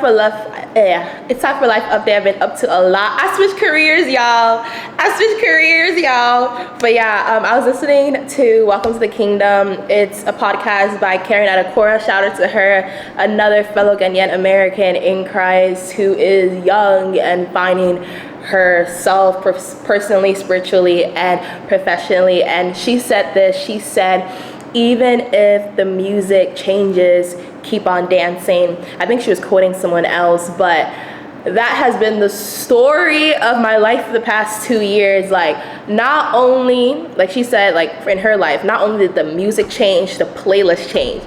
For life, yeah, it's time for life update. I've been up to a lot. I switched careers, y'all. But yeah, I was listening to Welcome to the Kingdom. It's a podcast by Karen Adekora. Shout out to her, another fellow Ghanaian American in Christ who is young and finding herself personally, spiritually, and professionally. And she said this. She said, even if the music changes, keep on dancing. I think she was quoting someone else, but that has been the story of my life for the past 2 years. Like, not only, like she said, like in her life, not only did the music change, the playlist changed.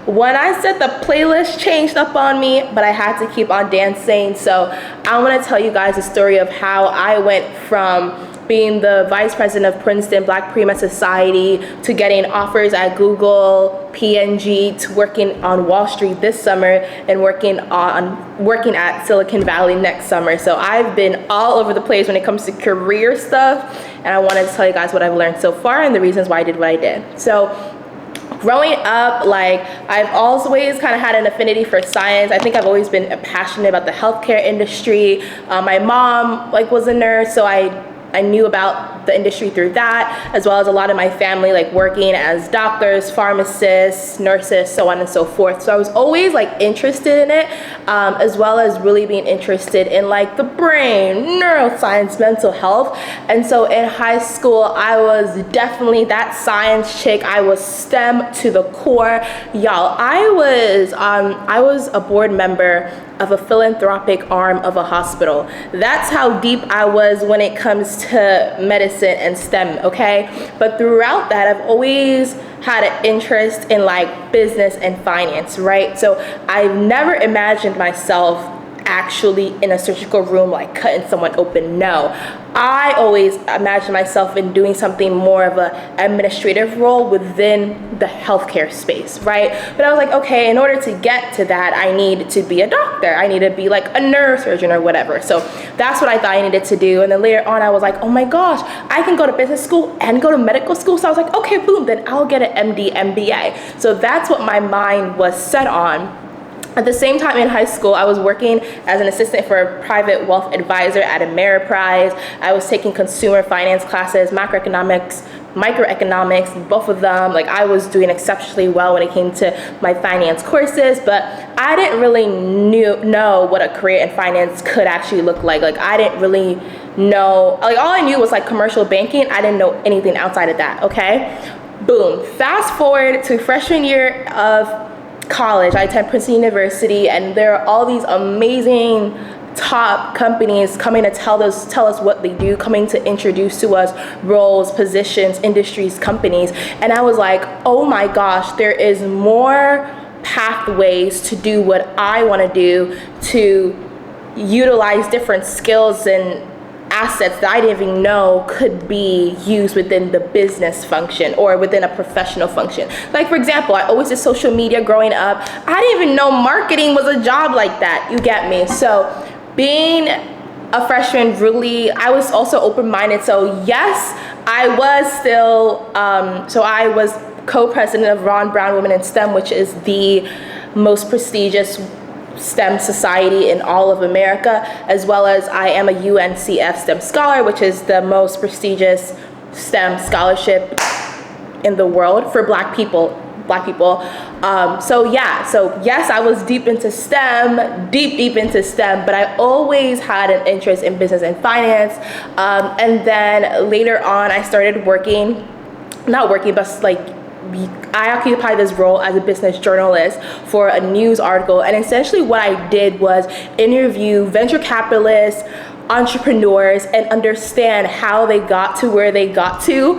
When I said the playlist changed up on me, but I had to keep on dancing. So I want to tell you guys the story of how I went from being the vice president of Princeton Black Pre-Med Society to getting offers at Google, P&G, to working on Wall Street this summer and working at Silicon Valley next summer. So I've been all over the place when it comes to career stuff, and I wanted to tell you guys what I've learned so far and the reasons why I did what I did. So growing up, like, I've always kind of had an affinity for science. I think I've always been passionate about the healthcare industry. My mom was a nurse, so I knew about the industry through that, as well as a lot of my family working as doctors, pharmacists, nurses, so on and so forth. So I was always interested in it, as well as really being interested in the brain, neuroscience, mental health. And so in high school, I was definitely that science chick. I was STEM to the core. Y'all, I was a board member of a philanthropic arm of a hospital. That's how deep I was when it comes to medicine and STEM, okay? But throughout that, I've always had an interest in business and finance, right? So I've never imagined myself actually in a surgical room cutting someone open. No, I always imagined myself in doing something more of a administrative role within the healthcare space, right? But I was okay, in order to get to that, I need to be a doctor. I need to be a neurosurgeon or whatever. So that's what I thought I needed to do. And then later on, I was oh my gosh, I can go to business school and go to medical school. So I was okay, boom, then I'll get an MD, MBA. So that's what my mind was set on. At the same time in high school, I was working as an assistant for a private wealth advisor at Ameriprise. I was taking consumer finance classes, macroeconomics, microeconomics, both of them. I was doing exceptionally well when it came to my finance courses, but I didn't really know what a career in finance could actually look like. I didn't really know, all I knew was commercial banking. I didn't know anything outside of that, okay? Boom, fast forward to freshman year of college. I attend Princeton University, and there are all these amazing top companies coming to tell us what they do, coming to introduce to us roles, positions, industries, companies. And I was oh my gosh, there is more pathways to do what I want to do, to utilize different skills and assets that I didn't even know could be used within the business function or within a professional function. For example, I always did social media growing up. I didn't even know marketing was a job like that. You get me? So being a freshman, really, I was also open-minded. So yes, I was still, I was co-president of Ron Brown Women in STEM, which is the most prestigious STEM society in all of America, as well as I am a UNCF STEM Scholar, which is the most prestigious STEM scholarship in the world for Black people. So yes, I was deep into STEM, but I always had an interest in business and finance. And then later on, I started I occupied this role as a business journalist for a news article. And essentially what I did was interview venture capitalists, entrepreneurs, and understand how they got to where they got to,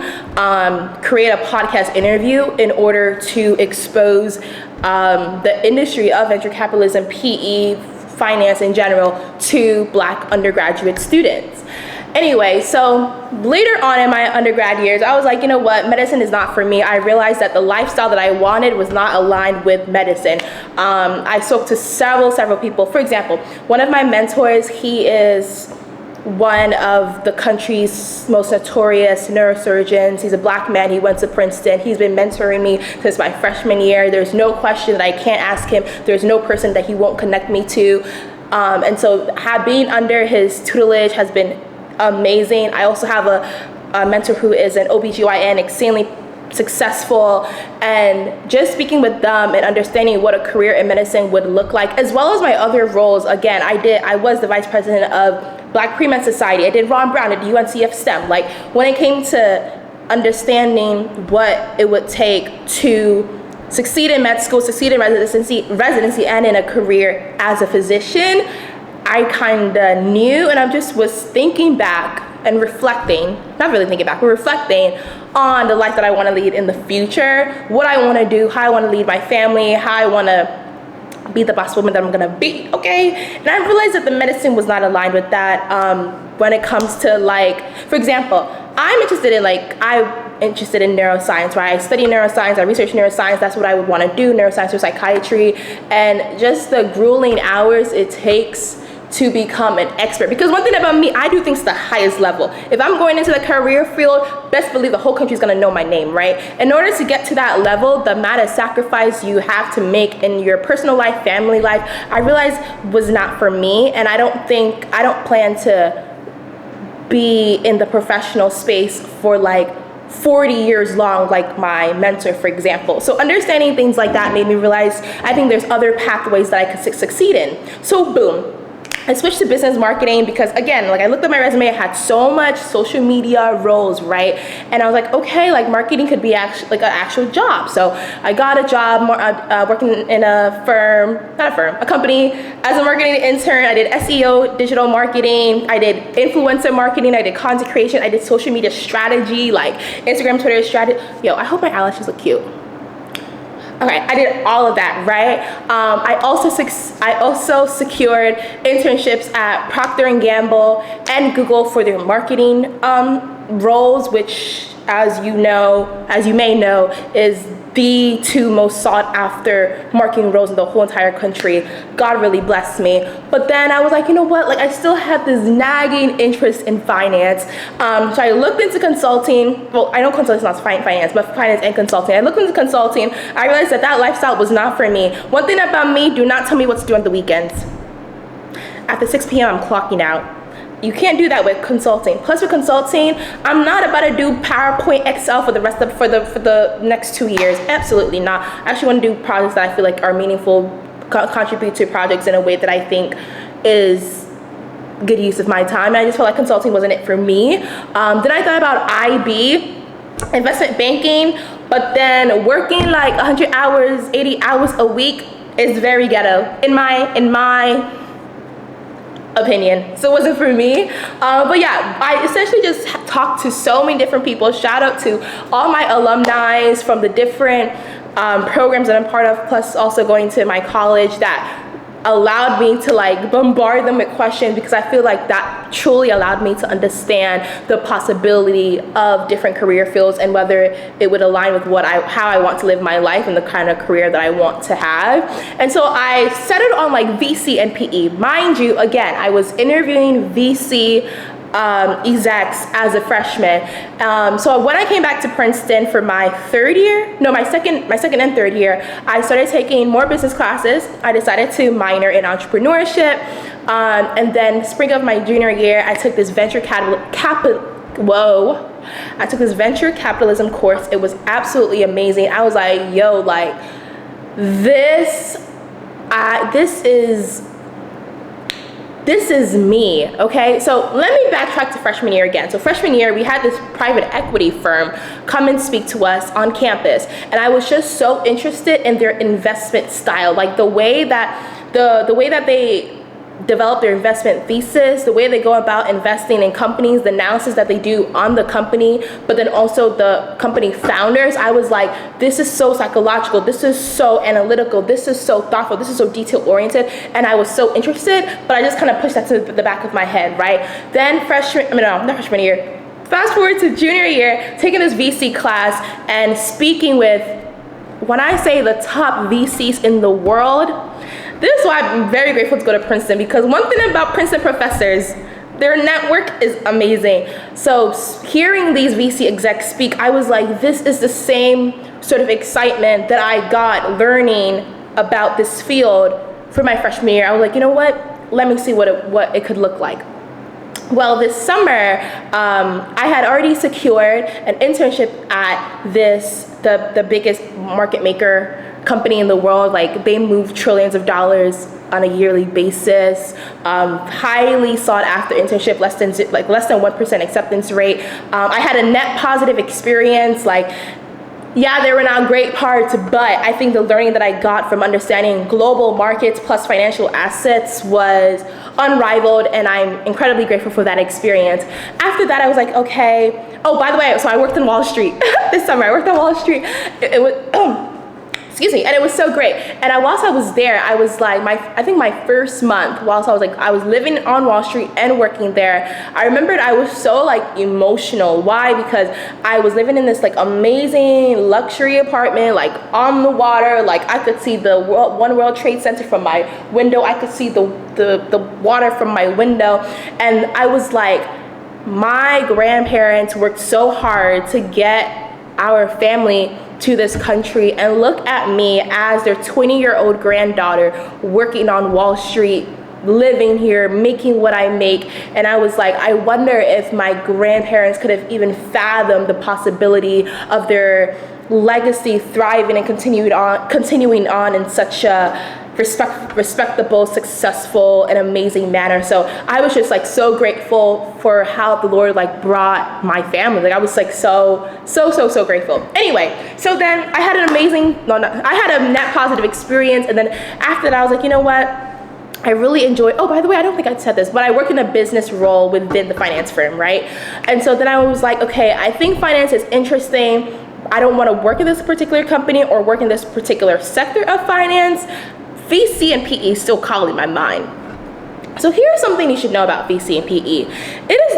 create a podcast interview in order to expose the industry of venture capitalism, PE, finance in general, to Black undergraduate students. Anyway, so later on in my undergrad years, I was you know what, medicine is not for me. I realized that the lifestyle that I wanted was not aligned with medicine. I spoke to several people. For example, one of my mentors, he is one of the country's most notorious neurosurgeons. He's a black man. He went to Princeton. He's been mentoring me since my freshman year. There's no question that I can't ask him. There's no person that he won't connect me to. And so being under his tutelage has been amazing. I also have a mentor who is an OBGYN, extremely successful, and just speaking with them and understanding what a career in medicine would look like, as well as my other roles. Again, I was the vice president of Black Pre-Med Society. I did Ron Brown, I did UNCF STEM. Like, when it came to understanding what it would take to succeed in med school, succeed in residency, and in a career as a physician, I kind of knew, and I just was thinking back and reflecting, not really thinking back, but reflecting on the life that I want to lead in the future, what I want to do, how I want to lead my family, how I want to be the boss woman that I'm gonna be, okay? And I realized that the medicine was not aligned with that when it comes to, like, for example, I'm interested in neuroscience, right? I study neuroscience, I research neuroscience, that's what I would want to do, neuroscience or psychiatry, and just the grueling hours it takes to become an expert. Because one thing about me, I do things to the highest level. If I'm going into the career field, best believe the whole country's gonna know my name, right? In order to get to that level, the amount of sacrifice you have to make in your personal life, family life, I realized was not for me. And I don't plan to be in the professional space for like 40 years long, like my mentor, for example. So understanding things like that made me realize I think there's other pathways that I could succeed in. So boom, I switched to business marketing because, again, like, I looked at my resume, I had so much social media roles, right? And I was like, okay, like, marketing could be actually like an actual job. So I got a job working in a company as a marketing intern. I did SEO, digital marketing. I did influencer marketing. I did content creation. I did social media strategy, like Instagram, Twitter strategy. Yo, I hope my eyelashes look cute. Okay, I did all of that, right? I also secured internships at Procter & Gamble and Google for their marketing roles, which, as you may know, is the two most sought after marketing roles in the whole entire country. God really blessed me. But then I was like, you know what? Like, I still have this nagging interest in finance. So I looked into consulting. Well, I know consulting is not finance, but finance and consulting. I looked into consulting. I realized that lifestyle was not for me. One thing about me, do not tell me what to do on the weekends. After 6 p.m., I'm clocking out. You can't do that with consulting. Plus, with consulting, I'm not about to do PowerPoint, Excel for the next 2 years. Absolutely not. I actually want to do projects that I feel like are meaningful, contribute to projects in a way that I think is good use of my time. And I just felt like consulting wasn't it for me. Then I thought about IB, investment banking, but then working like 100 hours, 80 hours a week is very ghetto in my opinion. So it wasn't for me. But yeah, I essentially just talked to so many different people. Shout out to all my alumni from the different programs that I'm part of, plus also going to my college, that allowed me to like bombard them with questions, because I feel like that truly allowed me to understand the possibility of different career fields and whether it would align with how I want to live my life and the kind of career that I want to have. And so I settled on like VC and PE. Mind you, again, I was interviewing VC execs as a freshman. So when I came back to Princeton for my second and third year, I started taking more business classes. I decided to minor in entrepreneurship. And then spring of my junior year, I took this venture capitalism course. It was absolutely amazing. I was like, yo, like, this is me, okay? So let me backtrack to freshman year again. So freshman year, we had this private equity firm come and speak to us on campus. And I was just so interested in their investment style, like the way that they develop their investment thesis, the way they go about investing in companies, the analysis that they do on the company, but then also the company founders. I was like, this is so psychological, this is so analytical, this is so thoughtful, this is so detail oriented, and I was so interested, but I just kind of pushed that to the back of my head, right? Then freshman year, fast forward to junior year, taking this VC class and speaking with, when I say the top VCs in the world, this is why I'm very grateful to go to Princeton, because one thing about Princeton professors, Their network is amazing. So hearing these VC execs speak, I was like, this is the same sort of excitement that I got learning about this field for my freshman year. I was like, you know what? Let me see what it could look like. Well, this summer, I had already secured an internship at the biggest market maker company in the world. Like, they move trillions of dollars on a yearly basis. Highly sought after internship, less than 1% acceptance rate. I had a net positive experience. Like, yeah, there were not great parts, but I think the learning that I got from understanding global markets plus financial assets was unrivaled, and I'm incredibly grateful for that experience. After that, I was like, okay. Oh, by the way, so I worked in Wall Street this summer. I worked on Wall Street. It was, excuse me, and it was so great. And whilst I was there, I was like, I think my first month, whilst I was living on Wall Street and working there, I remembered I was so like emotional. Why? Because I was living in this like amazing luxury apartment, like on the water. Like, I could see the One World Trade Center from my window. I could see the water from my window. And I was like, my grandparents worked so hard to get our family to this country, and look at me as their 20-year-old granddaughter working on Wall Street, living here, making what I make. And I was like, I wonder if my grandparents could have even fathomed the possibility of their legacy thriving and continuing on in such a respectable, successful, and amazing manner. So I was just like so grateful for how the Lord like brought my family. Like, I was like so grateful. Anyway, so then I had I had a net positive experience, and then after that I was like, you know what? I really enjoy, oh, by the way, I don't think I said this, but I work in a business role within the finance firm, right? And so then I was like, okay, I think finance is interesting. I don't want to work in this particular company or work in this particular sector of finance. VC and PE is still calling my mind. So here's something you should know about VC and PE. It is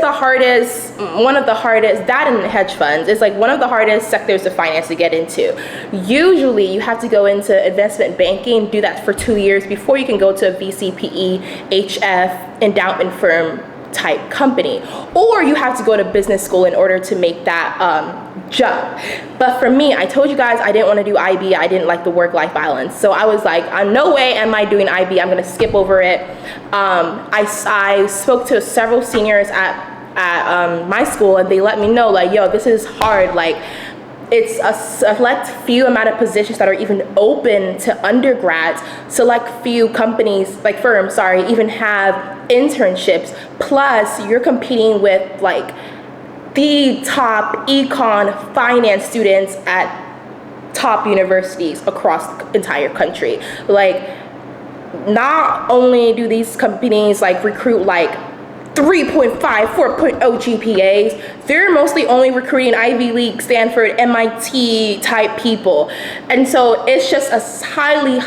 one of the hardest, that and hedge funds, is like one of the hardest sectors of finance to get into. Usually you have to go into investment banking, do that for 2 years before you can go to a VC, PE, HF, endowment firm type company. Or you have to go to business school in order to make that jump. But for me, I told you guys I didn't want to do IB. I didn't like the work-life balance. So I was like, no way am I doing IB. I'm going to skip over it. I spoke to several seniors at my school, and they let me know, like, yo, this is hard. Like, it's a select few amount of positions that are even open to undergrads. Select few companies, like firms, even have internships. Plus, you're competing with like the top econ finance students at top universities across the entire country. Like, not only do these companies like recruit like 3.5, 4.0 GPAs, they're mostly only recruiting Ivy League, Stanford, MIT type people. And so it's just a highly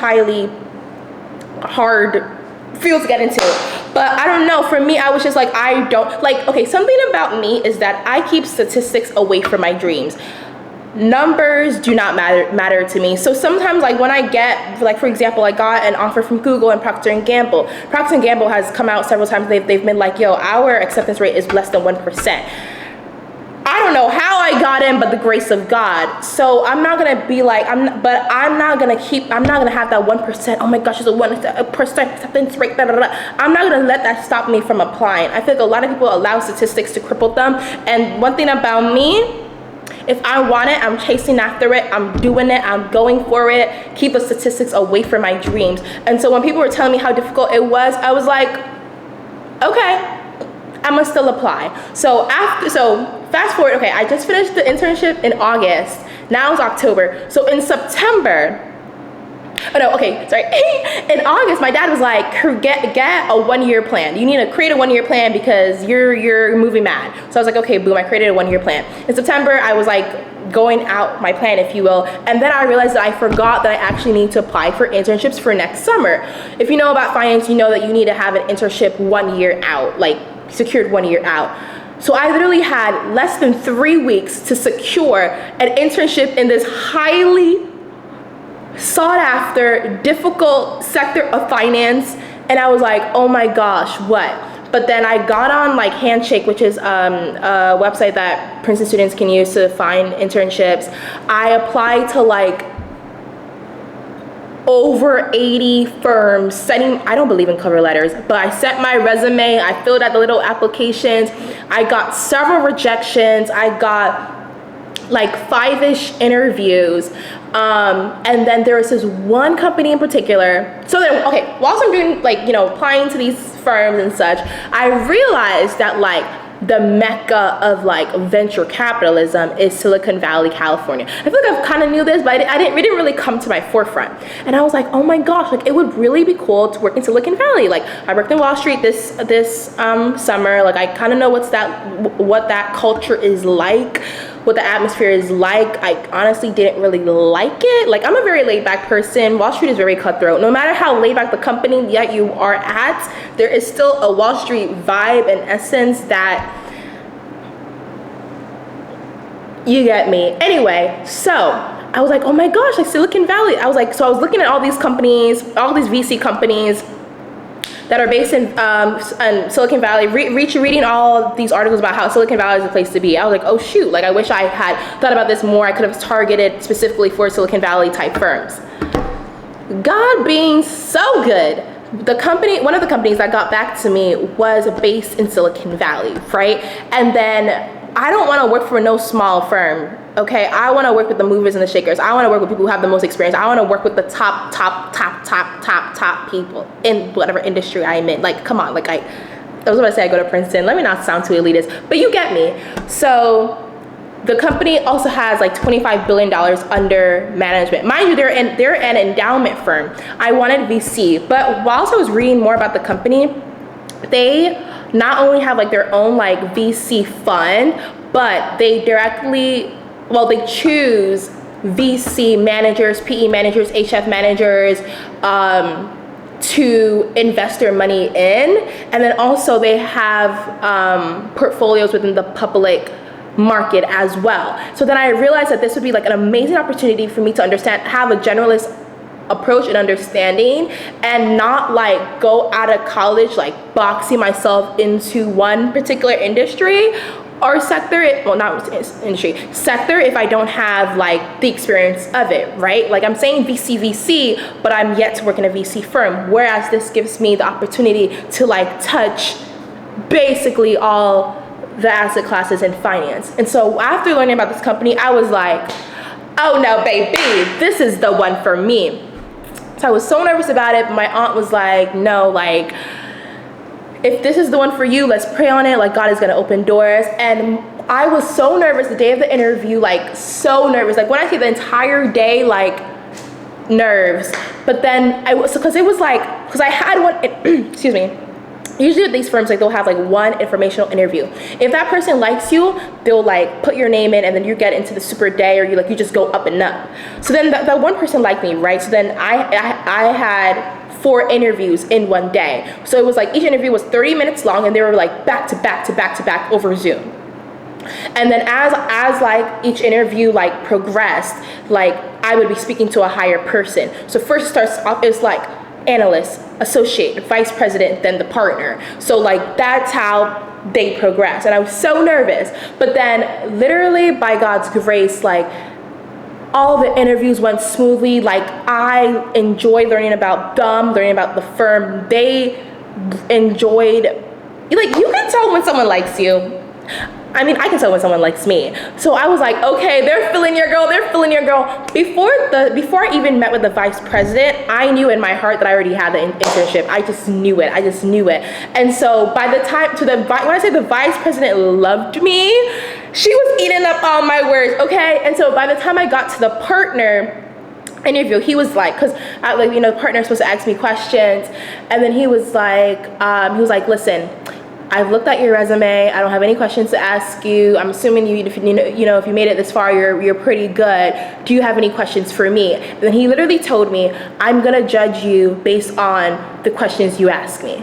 hard field to get into. But I don't know, for me, I was just like, I don't, like, okay, something about me is that I keep statistics away from my dreams. Numbers do not matter to me. So sometimes, like, when I get, like, for example, I got an offer from Google and Procter & Gamble. Procter & Gamble has come out several times. They've been like, yo, our acceptance rate is less than 1%. I don't know how I got in, but the grace of God. So I'm not gonna be like, I'm not gonna have that 1%. Oh my gosh, it's a 1% acceptance rate. Da, da, da. I'm not gonna let that stop me from applying. I feel like a lot of people allow statistics to cripple them. And one thing about me, if I want it, I'm chasing after it, I'm doing it, I'm going for it. Keep the statistics away from my dreams. And so when people were telling me how difficult it was, I was like, okay, I'm gonna still apply. So fast forward, okay, I just finished the internship in August. Now it's October. So in September, in August, my dad was like, get a 1-year plan. You need to create a 1-year plan because you're moving mad. So I was like, okay, boom, I created a 1-year plan. In September, I was like going out my plan, if you will. And then I realized that I forgot that I actually need to apply for internships for next summer. If you know about finance, you know that you need to have an internship 1 year out, like secured 1 year out. So I literally had less than 3 weeks to secure an internship in this highly sought after, difficult sector of finance. And I was like, oh my gosh, what? But then I got on like Handshake, which is a website that Princeton students can use to find internships. I applied to like over 80 firms, I don't believe in cover letters, but I sent my resume, I filled out the little applications, I got several rejections, I got like 5-ish interviews, and then there was this one company in particular. So then, okay, whilst I'm doing like, applying to these firms and such, I realized that like the mecca of like venture capitalism is Silicon Valley, California. I feel like I kind of knew this, but it didn't really come to my forefront. And I was like, oh my gosh, like it would really be cool to work in Silicon Valley. Like I worked in Wall Street this summer. Like I kind of know what that culture is like, what the atmosphere is like. I honestly didn't really like it. Like I'm a very laid back person. Wall Street is very cutthroat. No matter how laid back the company that you are at, there is still a Wall Street vibe and essence that, you get me. Anyway, so I was like, oh my gosh, like Silicon Valley. I was looking at all these companies, all these VC companies that are based in Silicon Valley, reading all these articles about how Silicon Valley is a place to be. I was like, oh shoot, like I wish I had thought about this more. I could have targeted specifically for Silicon Valley type firms. God being so good, one of the companies that got back to me was based in Silicon Valley, right? And then I don't want to work for no small firm, okay? I want to work with the movers and the shakers. I want to work with people who have the most experience. I want to work with the top people in whatever industry I'm in. Like, come on, like I was about to say I go to Princeton. Let me not sound too elitist, but you get me. So the company also has like $25 billion under management. Mind you, they're an endowment firm. I wanted VC, but whilst I was reading more about the company, they not only have like their own like VC fund, but they choose VC managers, PE managers, HF managers to invest their money in. And then also they have portfolios within the public market as well. So then I realized that this would be like an amazing opportunity for me to have a generalist approach and understanding, and not like go out of college like boxing myself into one particular industry or sector, sector if I don't have like the experience of it, right? Like I'm saying VC, but I'm yet to work in a VC firm, whereas this gives me the opportunity to like touch basically all the asset classes in finance. And so after learning about this company, I was like, oh no, baby, this is the one for me. So I was so nervous about it, but my aunt was like, no, like, if this is the one for you, let's pray on it. Like, God is gonna open doors. And I was so nervous the day of the interview, like, so nervous. Like, when I say the entire day, like, nerves. But then because I had one, excuse me. Usually at these firms, like they'll have like one informational interview. If that person likes you, they'll like put your name in, and then you get into the super day, or you just go up and up. So then that one person liked me, right? So then I had 4 interviews in one day. So it was like each interview was 30 minutes long, and they were like back to back to back to back over Zoom. And then as like each interview like progressed, like I would be speaking to a higher person. So first it starts off is like analyst, associate, vice president, then the partner. So like that's how they progress. And I was so nervous. But then literally by God's grace, like all the interviews went smoothly. Like I enjoyed learning about them, learning about the firm. They enjoyed, like you can tell when someone likes you. I mean, I can tell when someone likes me. So I was like, okay, they're feeling your girl, they're feeling your girl. Before I even met with the vice president, I knew in my heart that I already had the internship. I just knew it. And so by the time, when I say the vice president loved me, she was eating up all my words, okay? And so by the time I got to the partner interview, he was like, because the partner is supposed to ask me questions, and then he was like, listen, I've looked at your resume. I don't have any questions to ask you. I'm assuming if you made it this far, you're pretty good. Do you have any questions for me? And then he literally told me, I'm gonna judge you based on the questions you ask me.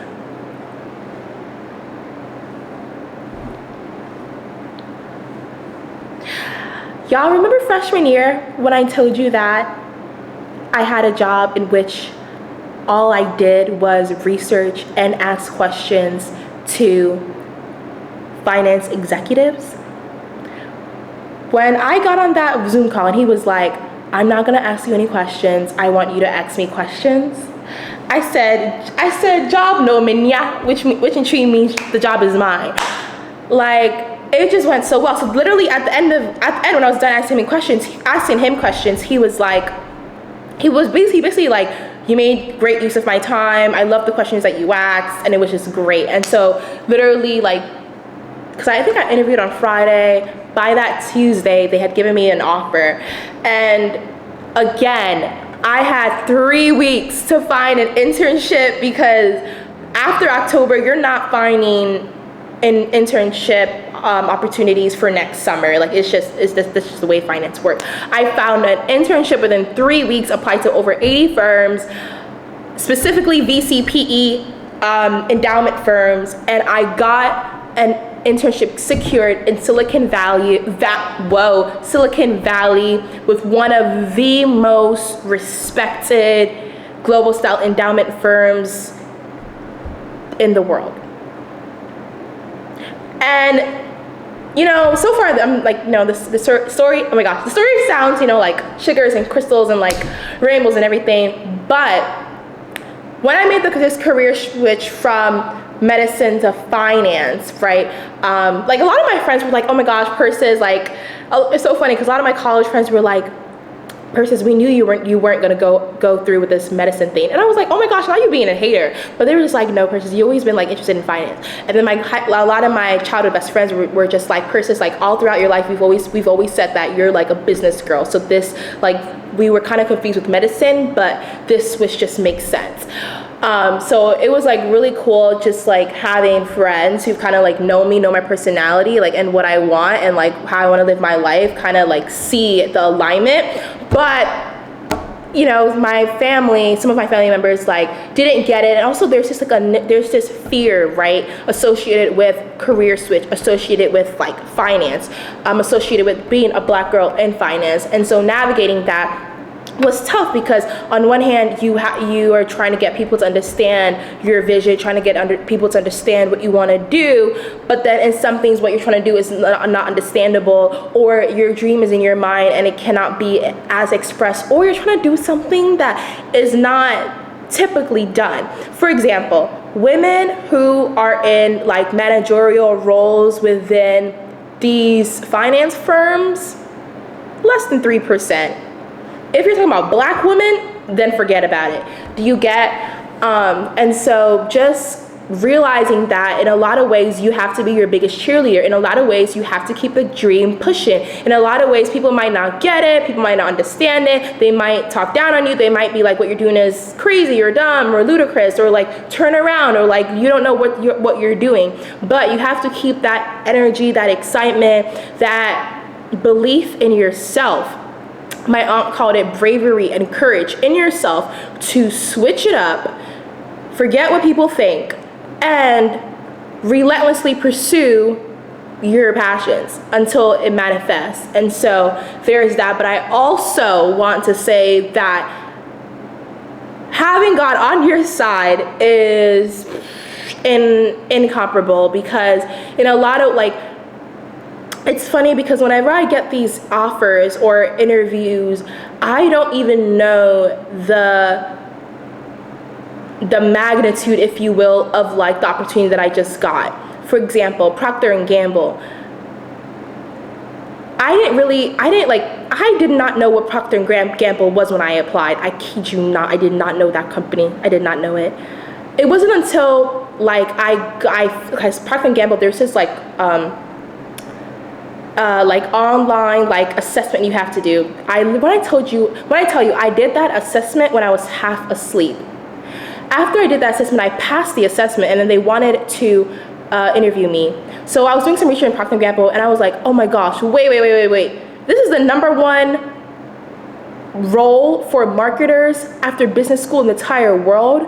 Y'all remember freshman year when I told you that I had a job in which all I did was research and ask questions to finance executives. When I got on that Zoom call and he was like, I'm not gonna ask you any questions. I want you to ask me questions. I said, job no minya, which in Tree means the job is mine. Like, it just went so well. So literally at the end when I was done asking him questions, he was basically like, you made great use of my time. I love the questions that you asked, and it was just great. And so literally, like, because I think I interviewed on Friday, by that Tuesday, they had given me an offer. And again, I had 3 weeks to find an internship, because after October, you're not finding an internship opportunities for next summer. Like, this is just the way finance works. I found an internship within 3 weeks, applied to over 80 firms, specifically VC, endowment firms, and I got an internship secured in Silicon Valley with one of the most respected global style endowment firms in the world. And so far I'm like, the story, oh my gosh, the story sounds, like sugars and crystals and like rainbows and everything. But when I made this career switch from medicine to finance, right? Like, a lot of my friends were like, oh my gosh, Persis, like, it's so funny because a lot of my college friends were like, Persis, we knew you weren't gonna go through with this medicine thing. And I was like, oh my gosh, now you're being a hater. But they were just like, no, Persis, you always been like interested in finance. And then a lot of my childhood best friends were just like, Persis, like, all throughout your life, we've always said that you're like a business girl. So this, like, we were kind of confused with medicine, but this switch just makes sense. So it was like really cool just like having friends who kind of like know my personality, like, and what I want and like how I want to live my life, kind of like see the alignment. But my family, some of my family members like didn't get it. And also there's just like there's this fear, right, associated with career switch, associated with like finance, associated with being a Black girl in finance. And so navigating that was tough, because on one hand you are trying to get people to understand your vision, trying to get people to understand what you want to do, but then in some things what you're trying to do is not understandable, or your dream is in your mind and it cannot be as expressed, or you're trying to do something that is not typically done. For example, women who are in like managerial roles within these finance firms, less than 3%. If you're talking about Black women, then forget about it. Do you get? And so just realizing that in a lot of ways you have to be your biggest cheerleader. In a lot of ways you have to keep the dream pushing. In a lot of ways people might not get it, people might not understand it, they might talk down on you, they might be like, what you're doing is crazy or dumb or ludicrous, or like turn around, or like you don't know what you're doing. But you have to keep that energy, that excitement, that belief in yourself. My aunt called it bravery and courage in yourself to switch it up, forget what people think, and relentlessly pursue your passions until it manifests. And so there's that. But I also want to say that having God on your side is incomparable, because in a lot of like, it's funny because whenever I get these offers or interviews, I don't even know the magnitude, if you will, of like the opportunity that I just got. For example, Procter & Gamble. I did not know what Procter & Gamble was when I applied. I kid you not, I did not know that company. I did not know it. It wasn't until like because Procter & Gamble, there's this like online like assessment you have to do. When I tell you, I did that assessment when I was half asleep. After I did that assessment, I passed the assessment, and then they wanted to interview me. So I was doing some research in Procter & Gamble, and I was like, oh my gosh, wait. This is the #1 role for marketers after business school in the entire world.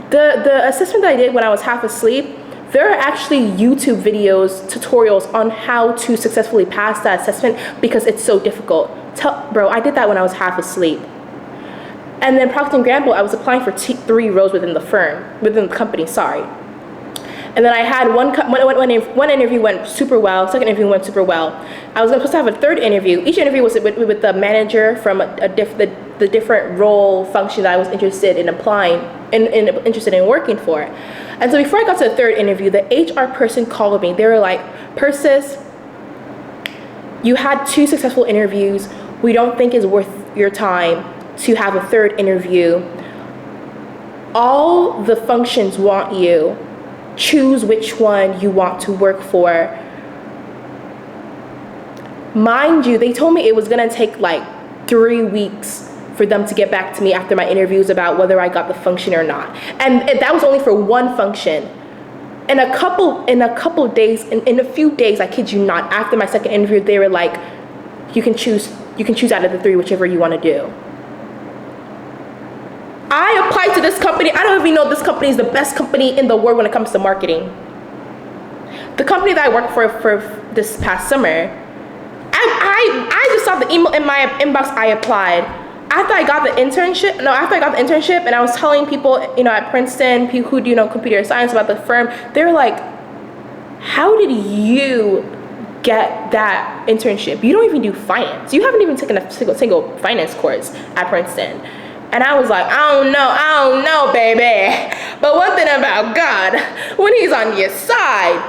The assessment that I did when I was half asleep, there are actually YouTube videos, tutorials on how to successfully pass that assessment, because it's so difficult. Bro, I did that when I was half asleep. And then Procter & Gamble, I was applying for 3 roles within the company, sorry. And then I had one interview went super well, second interview went super well. I was supposed to have a third interview. Each interview was with the manager from the different role function that I was interested in applying, interested in working for. And so before I got to the third interview, the HR person called me. They were like, Persis, you had 2 successful interviews. We don't think it's worth your time to have a third interview. All the functions want you. Choose which one you want to work for. Mind you, they told me it was gonna take like 3 weeks for them to get back to me after my interviews about whether I got the function or not. And that was only for one function. In a couple days, in a few days, I kid you not, after my second interview, they were like, you can choose out of the 3 whichever you want to do. I applied to this company. I don't even know this company is the best company in the world when it comes to marketing. The company that I worked for this past summer, I just saw the email in my inbox. I applied. After I got the internship, and I was telling people, at Princeton, people who do computer science about the firm, they were like, how did you get that internship? You don't even do finance. You haven't even taken a single finance course at Princeton. And I was like, I don't know, baby. But one thing about God, when he's on your side,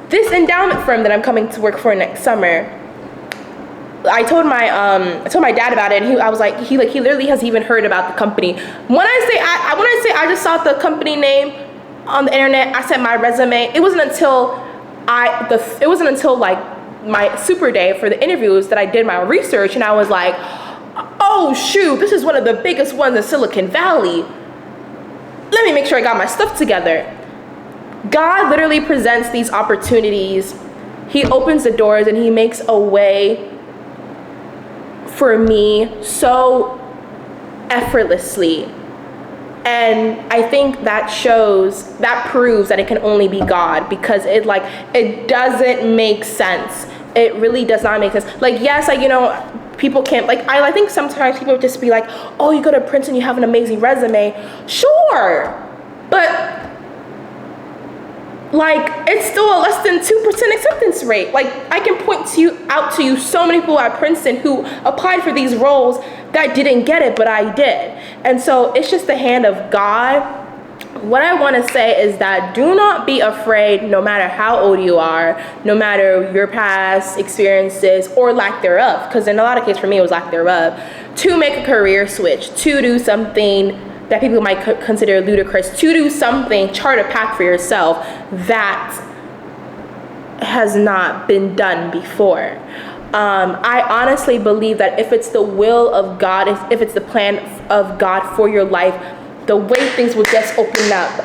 this endowment firm that I'm coming to work for next summer, I told my dad about it, and he literally has even heard about the company. When I say I just saw the company name on the internet, I sent my resume. It wasn't until like my super day for the interviews that I did my research, and I was like, oh shoot, this is one of the biggest ones in Silicon Valley. Let me make sure I got my stuff together. God literally presents these opportunities. He opens the doors and he makes a way for me so effortlessly. And I think that proves that it can only be God, because it doesn't make sense. It really does not make sense. Like, yes, people can't, I think sometimes people just be like, oh, you go to Princeton, you have an amazing resume. Sure, but it's still a less than 2% acceptance rate. I can point out to you so many people at Princeton who applied for these roles that didn't get it, but I did. And so it's just the hand of God. What I want to say is that do not be afraid, no matter how old you are, no matter your past experiences or lack thereof, because in a lot of cases for me it was lack thereof, to make a career switch, to do something that people might consider ludicrous, to do something, chart a path for yourself that has not been done before. I honestly believe that if it's the will of God, if it's the plan of God for your life, the way things will just open up.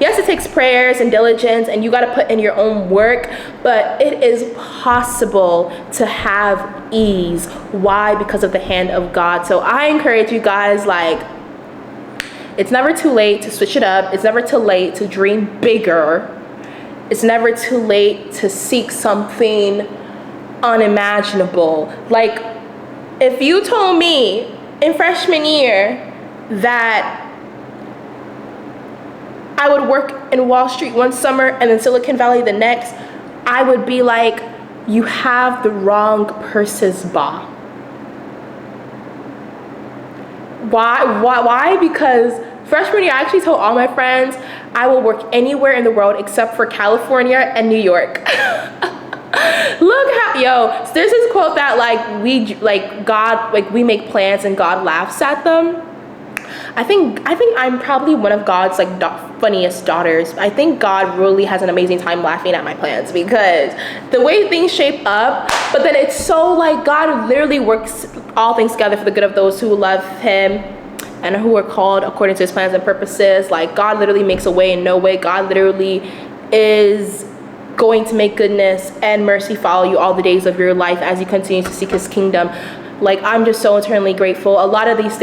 Yes, it takes prayers and diligence, and you got to put in your own work, but it is possible to have ease. Why? Because of the hand of God. So I encourage you guys, it's never too late to switch it up. It's never too late to dream bigger. It's never too late to seek something unimaginable. If you told me in freshman year that I would work in Wall Street one summer and then Silicon Valley the next, I would be like, you have the wrong person's ba. Why? Because freshman year, I actually told all my friends I will work anywhere in the world except for California and New York. Look how, there's this quote that we make plans and God laughs at them. I think I'm probably one of God's funniest daughters. I think God really has an amazing time laughing at my plans, because the way things shape up, but then it's so God literally works all things together for the good of those who love him and who are called according to his plans and purposes. God literally makes a way in no way. God literally is going to make goodness and mercy follow you all the days of your life as you continue to seek his kingdom. Like, I'm just so eternally grateful. A lot of these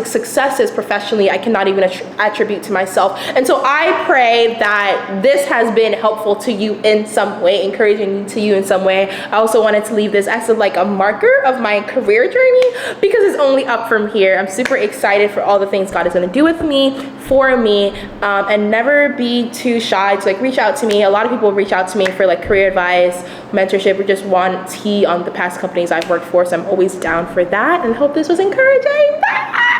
successes professionally, I cannot even attribute to myself. And so I pray that this has been helpful to you in some way, encouraging to you in some way. I also wanted to leave this as like a marker of my career journey, because it's only up from here. I'm super excited for all the things God is going to do with me, for me, and never be too shy to like reach out to me. A lot of people reach out to me for like career advice, mentorship, or just want tea on the past companies I've worked for. So I'm always down for that, and hope this was encouraging. Bye.